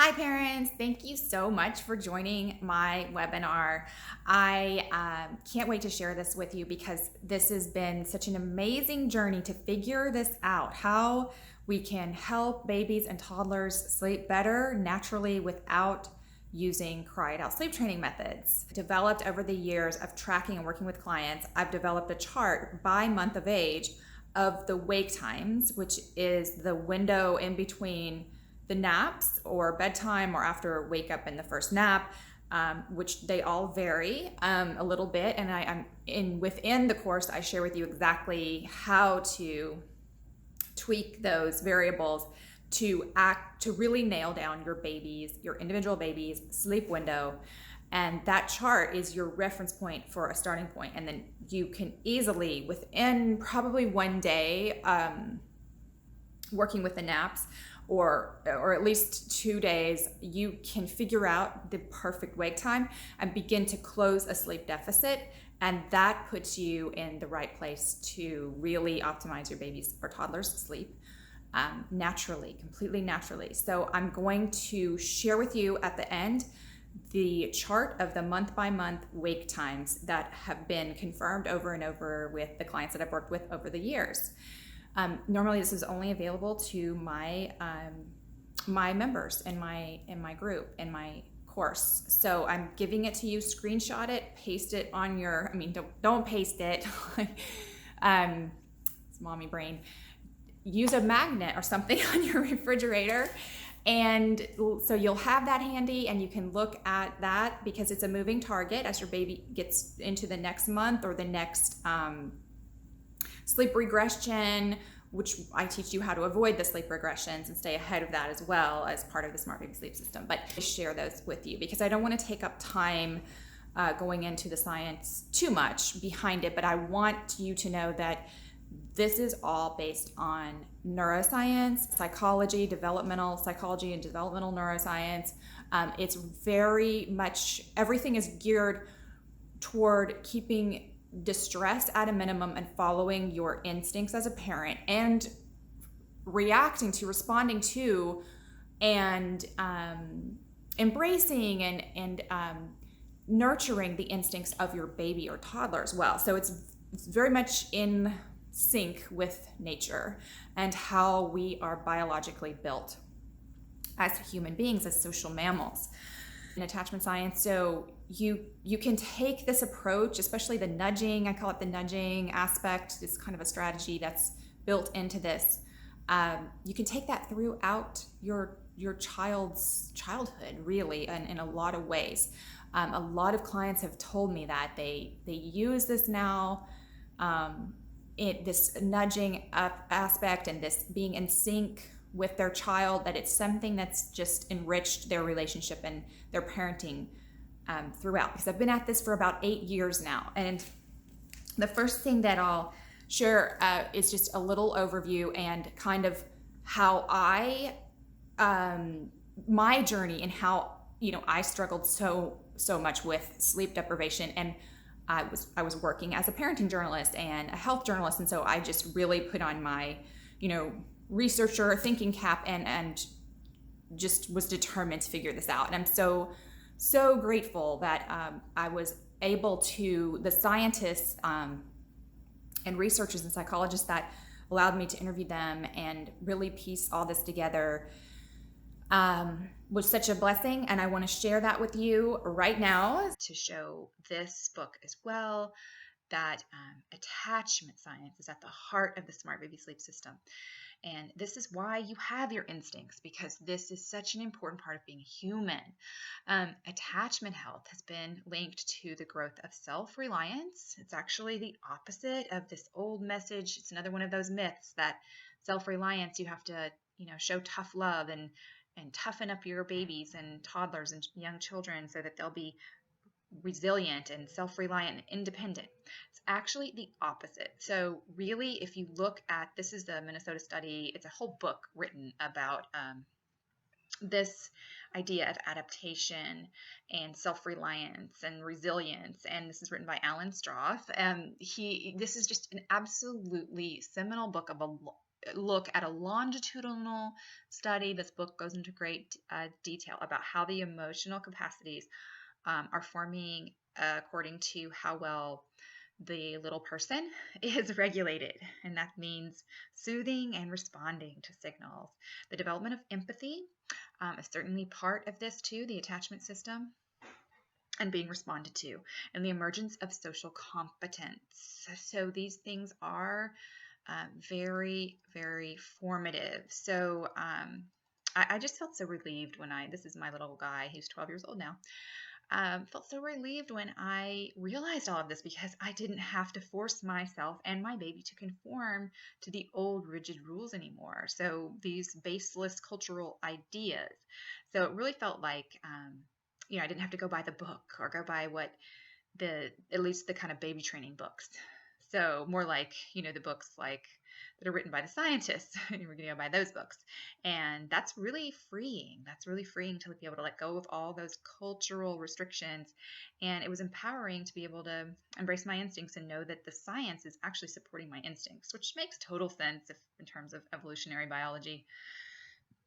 Hi, parents. Thank you so much for joining my webinar. I can't wait to share this with you because this has been such an amazing journey to figure this out, how we can help babies and toddlers sleep better naturally without using cry-it-out sleep training methods. Developed over the years of tracking and working with clients, I've developed a chart by month of age of the wake times, which is the window in between the naps or bedtime or after wake up in the first nap, which they all vary a little bit. And I'm within the course, I share with you exactly how to tweak those variables to really nail down your individual baby's sleep window. And that chart is your reference point for a starting point. And then you can easily, within probably one day, working with the naps, or at least 2 days, you can figure out the perfect wake time and begin to close a sleep deficit. And that puts you in the right place to really optimize your baby's or toddler's sleep naturally, completely naturally. So I'm going to share with you at the end the chart of the month by month wake times that have been confirmed over and over with the clients that I've worked with over the years. Normally, this is only available to my members in my group, in my course. So I'm giving it to you. Screenshot it, paste it on your. Don't paste it. It's mommy brain. Use a magnet or something on your refrigerator. And so you'll have that handy and you can look at that because it's a moving target as your baby gets into the next month or the next sleep regression, which I teach you how to avoid the sleep regressions and stay ahead of that as well as part of the Smart Baby Sleep System. But I share those with you because I don't want to take up time going into the science too much behind it, but I want you to know that this is all based on neuroscience, psychology, developmental psychology, and developmental neuroscience. It's very much, everything is geared toward keeping distress at a minimum and following your instincts as a parent and responding to, and embracing and nurturing the instincts of your baby or toddler as well. So it's very much in sync with nature and how we are biologically built as human beings, as social mammals. In attachment science, so you can take this approach, especially the nudging, I call it the nudging aspect. It's kind of a strategy that's built into this. You can take that throughout your child's childhood, really, in a lot of ways. A lot of clients have told me that they use this now, this nudging up aspect and this being in sync with their child, that it's something that's just enriched their relationship and their parenting throughout. Because I've been at this for about 8 years now. And the first thing that I'll share is just a little overview and kind of how my journey and how, I struggled so much with sleep deprivation. And I was working as a parenting journalist and a health journalist. And so I just really put on my, researcher thinking cap and just was determined to figure this out. And I'm so grateful that I was able to, the scientists and researchers and psychologists that allowed me to interview them and really piece all this together was such a blessing. And I want to share that with you right now to show this book as well, that attachment science is at the heart of the Smart Baby Sleep System. And this is why you have your instincts, because this is such an important part of being human. Attachment health has been linked to the growth of self-reliance. It's actually the opposite of this old message. It's another one of those myths that self-reliance, you have to, show tough love and toughen up your babies and toddlers and young children so that they'll be resilient and self-reliant and independent. It's actually the opposite. So really, if you look at, this is the Minnesota study, it's a whole book written about this idea of adaptation and self-reliance and resilience, and this is written by Alan Stroth. This is just an absolutely seminal book of look at a longitudinal study. This book goes into great detail about how the emotional capacities are forming according to how well the little person is regulated. And that means soothing and responding to signals. The development of empathy is certainly part of this too, the attachment system and being responded to, and the emergence of social competence. So these things are very, very formative. So I just felt so relieved when this is my little guy, who's 12 years old now. Felt so relieved when I realized all of this because I didn't have to force myself and my baby to conform to the old rigid rules anymore. So these baseless cultural ideas. So it really felt like, I didn't have to go buy the book or go buy at least the kind of baby training books. So more like, the books like that are written by the scientists. We're going to go buy those books. And that's really freeing. That's really freeing to be able to let go of all those cultural restrictions. And it was empowering to be able to embrace my instincts and know that the science is actually supporting my instincts, which makes total sense in terms of evolutionary biology.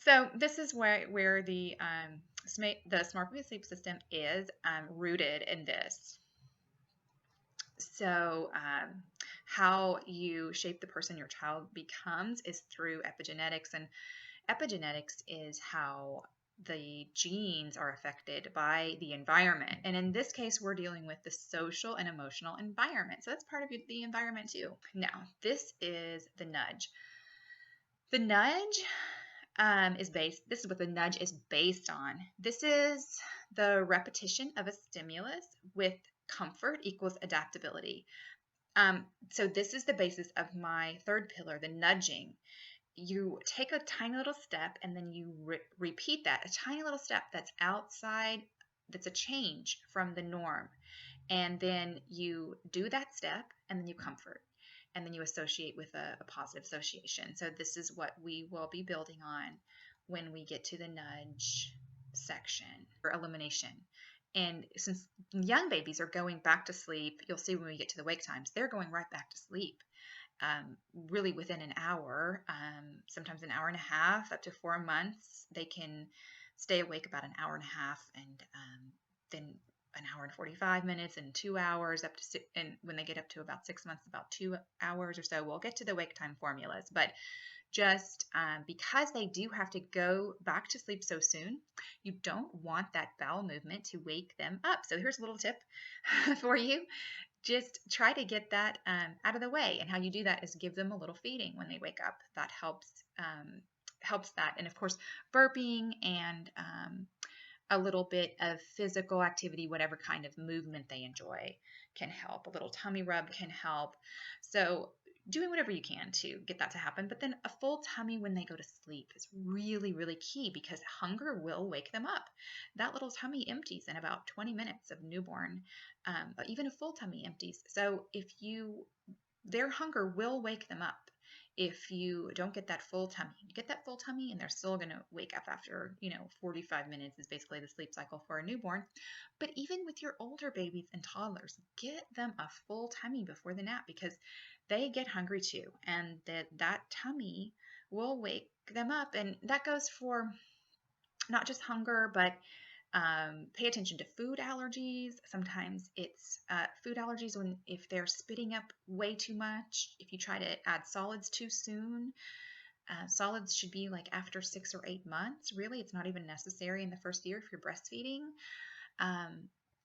So this is where the Smart Baby Sleep System is rooted in this. So, how you shape the person your child becomes is through epigenetics, and epigenetics is how the genes are affected by the environment. And in this case, we're dealing with the social and emotional environment. So that's part of the environment too. Now, this is the nudge. The nudge this is what the nudge is based on. This is the repetition of a stimulus with comfort equals adaptability. So this is the basis of my third pillar, the nudging. You take a tiny little step and then you repeat that, a tiny little step that's outside, that's a change from the norm. And then you do that step and then you comfort and then you associate with a positive association. So this is what we will be building on when we get to the nudge section or elimination. And since young babies are going back to sleep, you'll see when we get to the wake times, they're going right back to sleep. Really within an hour, sometimes an hour and a half, up to 4 months, they can stay awake about an hour and a half, and then an hour and 45 minutes and 2 hours up to and when they get up to about 6 months, about 2 hours or so. We'll get to the wake time formulas, but just because they do have to go back to sleep so soon, you don't want that bowel movement to wake them up. So here's a little tip for you. Just try to get that out of the way. And how you do that is give them a little feeding when they wake up. That helps that. And of course, burping and a little bit of physical activity, whatever kind of movement they enjoy, can help. A little tummy rub can help. So doing whatever you can to get that to happen. But then a full tummy when they go to sleep is really, really key because hunger will wake them up. That little tummy empties in about 20 minutes of newborn, even a full tummy empties. So their hunger will wake them up if you don't get that full tummy. You get that full tummy and they're still going to wake up after, 45 minutes is basically the sleep cycle for a newborn. But even with your older babies and toddlers, get them a full tummy before the nap because they get hungry too. And that tummy will wake them up. And that goes for not just hunger, but pay attention to food allergies. Sometimes it's food allergies if they're spitting up way too much. If you try to add solids too soon, solids should be like after 6 or 8 months. Really, it's not even necessary in the first year if you're breastfeeding.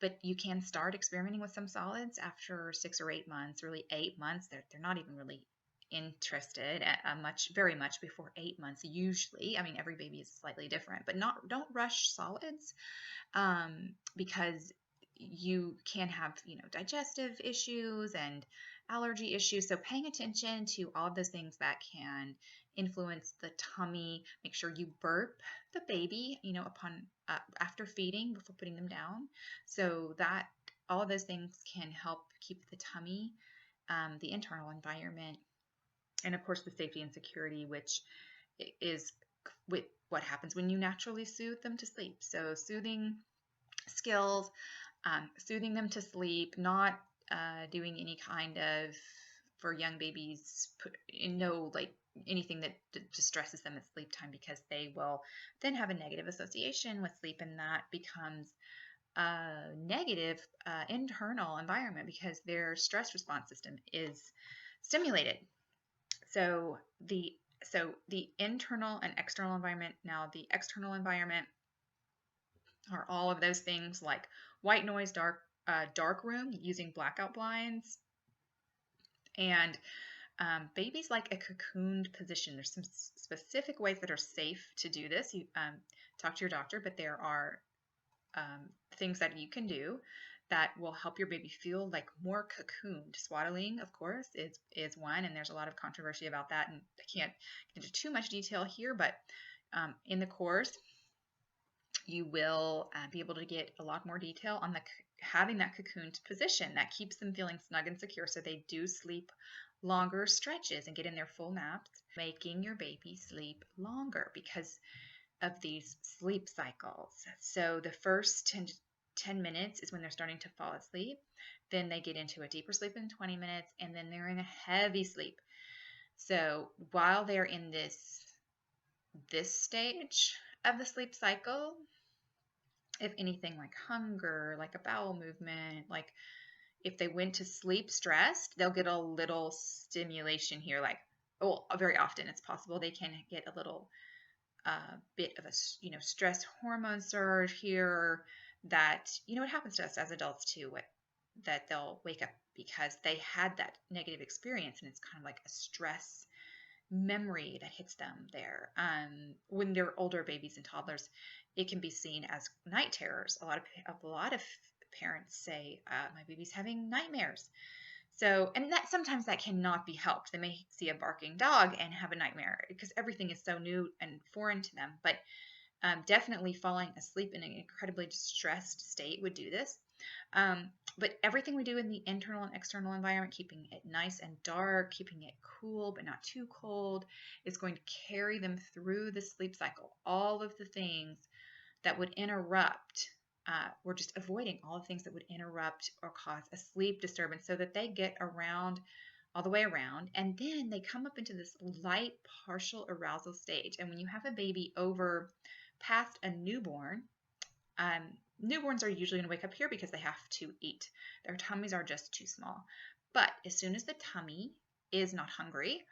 But you can start experimenting with some solids after 6 or 8 months. Really, 8 months, they're not even really interested very much before 8 months usually. I mean, every baby is slightly different, but don't rush solids because you can have digestive issues and allergy issues. So paying attention to all of those things that can influence the tummy. Make sure you burp the baby upon after feeding, before putting them down, so that all of those things can help keep the tummy, the internal environment, and of course the safety and security, which is with what happens when you naturally soothe them to sleep. So soothing skills, soothing them to sleep, not doing any kind of, for young babies, anything that distresses them at sleep time, because they will then have a negative association with sleep, and that becomes a negative internal environment because their stress response system is stimulated. So the internal and external environment. Now, the external environment are all of those things like white noise, dark room using blackout blinds, and babies like a cocooned position. There's some specific ways that are safe to do this. You talk to your doctor, but there are things that you can do that will help your baby feel like more cocooned. Swaddling, of course, is one, and there's a lot of controversy about that, and I can't get into too much detail here, but in the course, you will be able to get a lot more detail on the having that cocooned position that keeps them feeling snug and secure, so they do sleep longer stretches and get in their full naps, making your baby sleep longer because of these sleep cycles. So the first 10 minutes is when they're starting to fall asleep. Then they get into a deeper sleep in 20 minutes, and then they're in a heavy sleep. So while they're in this stage of the sleep cycle, if anything like hunger, like a bowel movement, like if they went to sleep stressed, they'll get a little stimulation here. Like, oh, very often it's possible they can get a little bit of a stress hormone surge here. That it happens to us as adults too. That they'll wake up because they had that negative experience, and it's kind of like a stress memory that hits them there. When they're older babies and toddlers, it can be seen as night terrors. A lot of parents say, "My baby's having nightmares." So, and that sometimes that cannot be helped. They may see a barking dog and have a nightmare because everything is so new and foreign to them. But definitely falling asleep in an incredibly distressed state would do this. But everything we do in the internal and external environment, keeping it nice and dark, keeping it cool but not too cold, is going to carry them through the sleep cycle. All of the things that would interrupt, we're just avoiding all the things that would interrupt or cause a sleep disturbance so that they get around all the way around, and then they come up into this light partial arousal stage. And when you have a baby over past a newborn, um, newborns are usually going to wake up here because they have to eat. Their tummies are just too small. But as soon as the tummy is not hungry,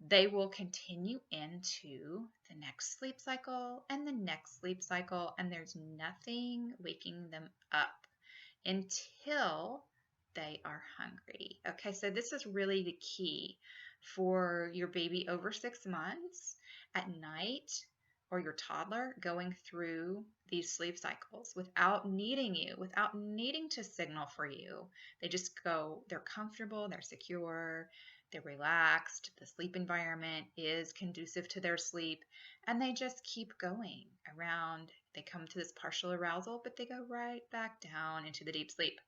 they will continue into the next sleep cycle and the next sleep cycle, and there's nothing waking them up until they are hungry. Okay, so this is really the key for your baby over 6 months at night, or your toddler going through these sleep cycles without needing you, without needing to signal for you. They just go, they're comfortable, they're secure, they're relaxed, the sleep environment is conducive to their sleep, and they just keep going around. They come to this partial arousal, but they go right back down into the deep sleep.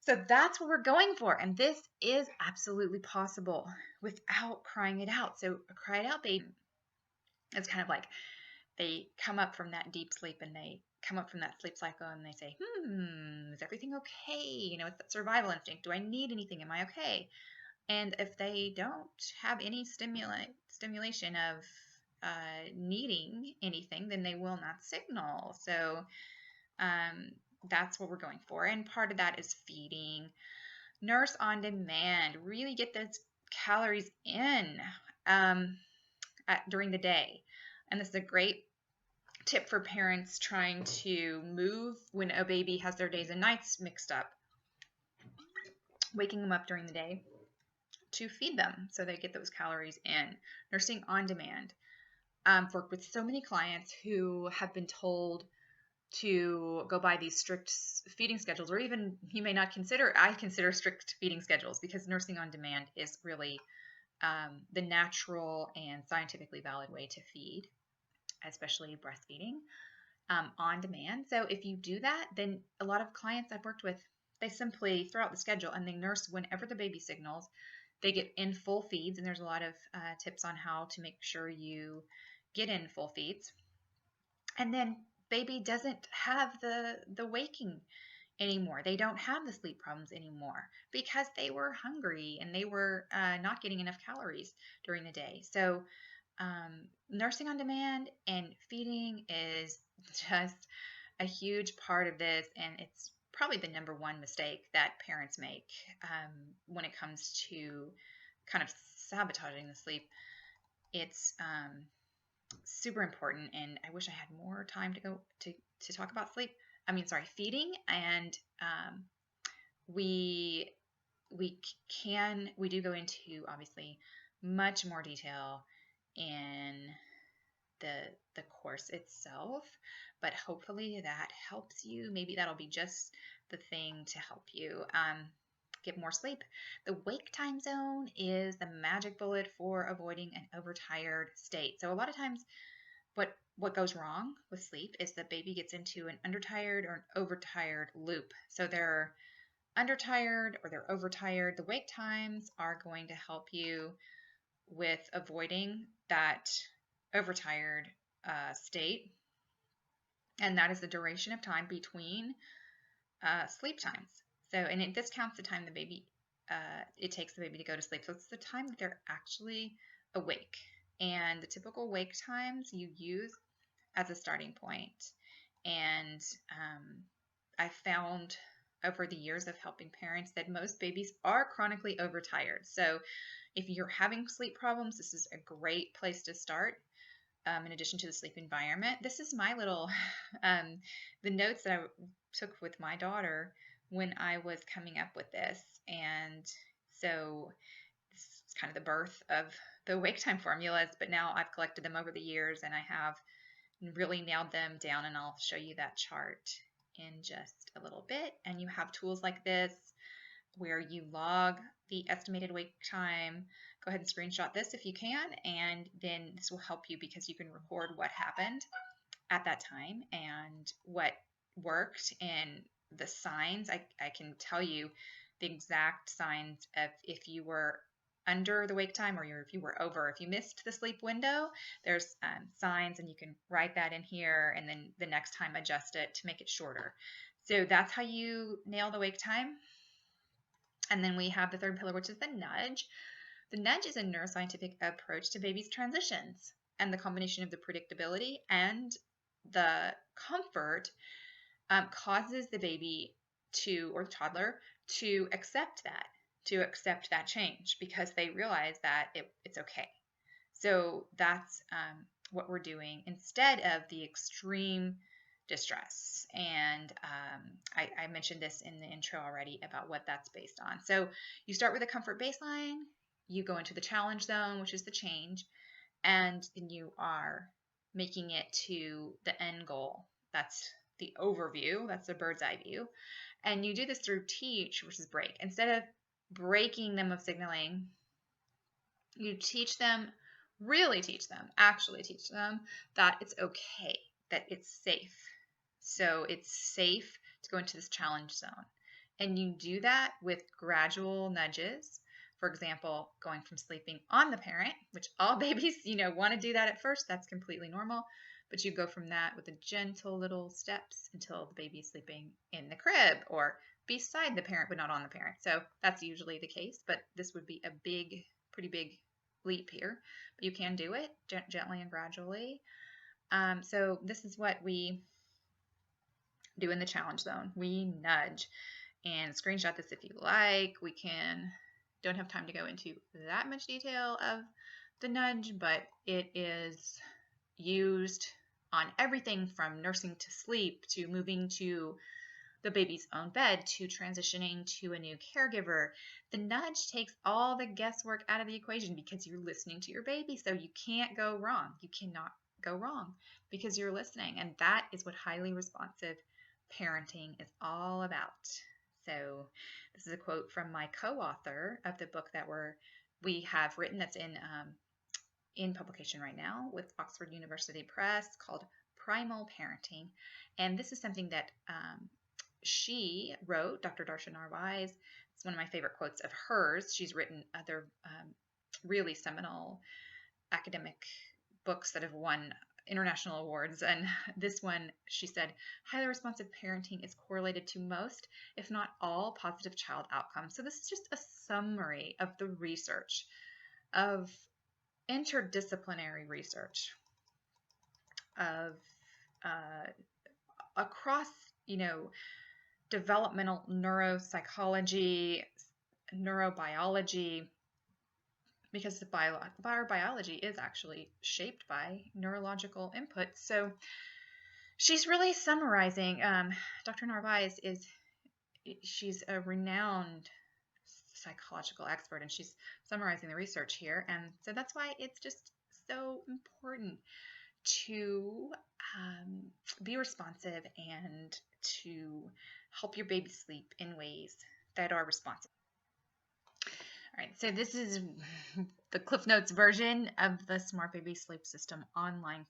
So that's what we're going for. And this is absolutely possible without crying it out. So a cried out baby, it's kind of like they come up from that deep sleep, and they come up from that sleep cycle, and they say, is everything okay? It's that survival instinct. Do I need anything? Am I okay? And if they don't have any stimulation of needing anything, then they will not signal. So that's what we're going for. And part of that is feeding. Nurse on demand. Really get those calories in during the day. And this is a great tip for parents trying to move when a baby has their days and nights mixed up. Waking them up during the day to feed them so they get those calories in. Nursing on demand. I've worked with so many clients who have been told to go by these strict feeding schedules, or even I consider strict feeding schedules, because nursing on demand is really the natural and scientifically valid way to feed, especially breastfeeding on demand. So if you do that, then a lot of clients I've worked with, they simply throw out the schedule and they nurse whenever the baby signals. They get in full feeds, and there's a lot of tips on how to make sure you get in full feeds. And then baby doesn't have the waking anymore. They don't have the sleep problems anymore because they were hungry and they were not getting enough calories during the day. So, nursing on demand and feeding is just a huge part of this, and it's probably the number one mistake that parents make when it comes to kind of sabotaging the sleep. It's super important, and I wish I had more time to go to talk about sleep. I mean, sorry, feeding, and we we do go into obviously much more detail in the the course itself, but hopefully that helps you. Maybe that'll be just the thing to help you get more sleep. The wake time zone is the magic bullet for avoiding an overtired state. So a lot of times what goes wrong with sleep is the baby gets into an undertired or an overtired loop. So they're undertired or they're overtired. The wake times are going to help you with avoiding that overtired state, and that is the duration of time between sleep times. So, and this counts the time the baby it takes the baby to go to sleep. So it's the time that they're actually awake, and the typical wake times you use as a starting point. And I found over the years of helping parents that most babies are chronically overtired. So if you're having sleep problems, this is a great place to start. In addition to the sleep environment, this is my little the notes that I took with my daughter when I was coming up with this. And so this is kind of the birth of the wake time formulas, but now I've collected them over the years and I have really nailed them down, and I'll show you that chart in just a little bit. And you have tools like this where you log the estimated wake time. Go ahead and screenshot this if you can, and then this will help you because you can record what happened at that time and what worked and the signs. I can tell you the exact signs of if you were under the wake time or if you were over. If you missed the sleep window, there's signs, and you can write that in here and then the next time adjust it to make it shorter. So that's how you nail the wake time. And then we have the third pillar, which is the nudge. The nudge is a neuroscientific approach to babies' transitions, and the combination of the predictability and the comfort causes the baby or the toddler to accept that change because they realize that it's okay. So that's what we're doing instead of the extreme distress. And I mentioned this in the intro already about what that's based on. So you start with a comfort baseline, you go into the challenge zone, which is the change, and then you are making it to the end goal. That's the overview, that's the bird's eye view. And you do this through teach versus break. Instead of breaking them of signaling, you actually teach them that it's okay, that it's safe. So it's safe to go into this challenge zone. And you do that with gradual nudges. For example, going from sleeping on the parent, which all babies, want to do that at first. That's completely normal. But you go from that with the gentle little steps until the baby is sleeping in the crib or beside the parent, but not on the parent. So that's usually the case. But this would be a pretty big leap here. But you can do it gently and gradually. So this is what we do in the challenge zone. We nudge, and screenshot this if you like. Don't have time to go into that much detail of the nudge, but it is used on everything from nursing to sleep to moving to the baby's own bed to transitioning to a new caregiver. The nudge takes all the guesswork out of the equation because you're listening to your baby, so you can't go wrong. You cannot go wrong because you're listening, and that is what highly responsive parenting is all about. So this is a quote from my co-author of the book that we have written, that's in publication right now with Oxford University Press, called Primal Parenting. And this is something that she wrote, Dr. Darsha Narwise. It's one of my favorite quotes of hers. She's written other really seminal academic books that have won international awards. And this one, she said, highly responsive parenting is correlated to most, if not all, positive child outcomes. So this is just a summary of the research, of interdisciplinary research, of across, developmental neuropsychology, neurobiology, because our biology is actually shaped by neurological input. So she's really summarizing. Dr. Narvaez she's a renowned psychological expert, and she's summarizing the research here. And so that's why it's just so important to be responsive and to help your baby sleep in ways that are responsive. All right, so this is the Cliff Notes version of the Smart Baby Sleep System online